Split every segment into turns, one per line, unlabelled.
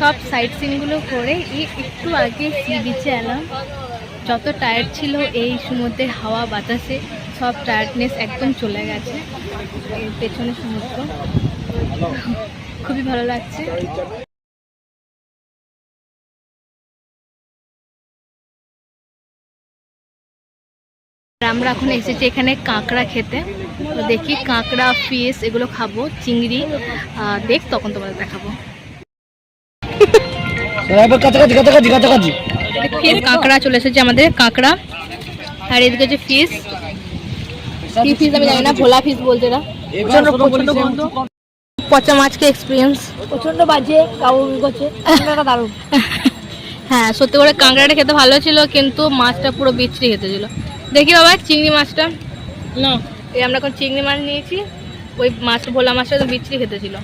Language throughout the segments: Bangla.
সব সাইট সিনগুলো করে একটু আগে সি বিচে এলাম। যত টায়ার্ড ছিল এই সমুদ্রের হাওয়া বাতাসে সব টায়ার্ডনেস একদম চলে গেছে। এর পেছনে সমুদ্র, খুবই ভালো লাগছে। আমরা এখন এসেছি এখানে কাঁকড়া খেতে। তো দেখি কাঁকড়া, ফিশ এগুলো খাবো, চিংড়ি দেখ তখন তোমাদের দেখাবো। কাঁকড়া চলে এসেছে আমাদের, কাঁকড়া। আর এদিকে যে ফিশ, কি ফিশ আমি জানি না, ভোলা ফিশ বলতে না। পচা মাছকে এক্সপিরিয়েন্স
প্রচন্ড বাজে, করছে দারুণ।
হ্যাঁ সত্যি করে কাঁকড়াটা খেতে ভালো ছিল, কিন্তু মাছটা পুরো বিচ্ছিরি খেতে ছিল। দেখি বাবা চিংড়ি মাছটা না, এই আমরা এখন চিংড়ি মাছ নিয়েছি, ওই মাছ ভোলা মাছটা তো বিচ্ছিরি খেতে ছিল।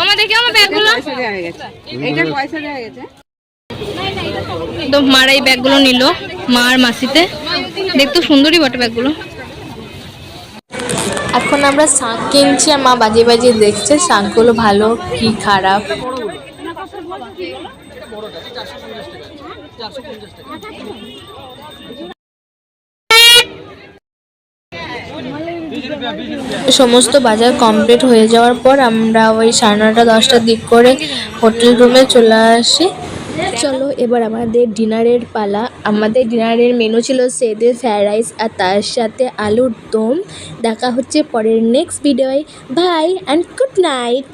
আমার দেখি আমার ব্যাগগুলো, তো মার এই ব্যাগগুলো নিল, মা আর মাসিতে। দেখতে সুন্দরই বটে ব্যাগগুলো।
এখন আমরা শাঁখ কিনছি আর মা বাজিয়ে বাজিয়ে দেখছে শাঁখগুলো ভালো কি খারাপ। সমস্ত বাজার কমপ্লিট হয়ে যাওয়ার পর আমরা ওই 9:30 10টার দিক করে হোটেল রুমে চলে আসি। চলো এবার আমাদের ডিনারের পালা। আমাদের ডিনারের মেনু ছিল সেদে ফ্রাইড রাইস আর তার সাথে আলুর দম। দেখা হচ্ছে পরের নেক্সট ভিডিওয়। Bye and good night.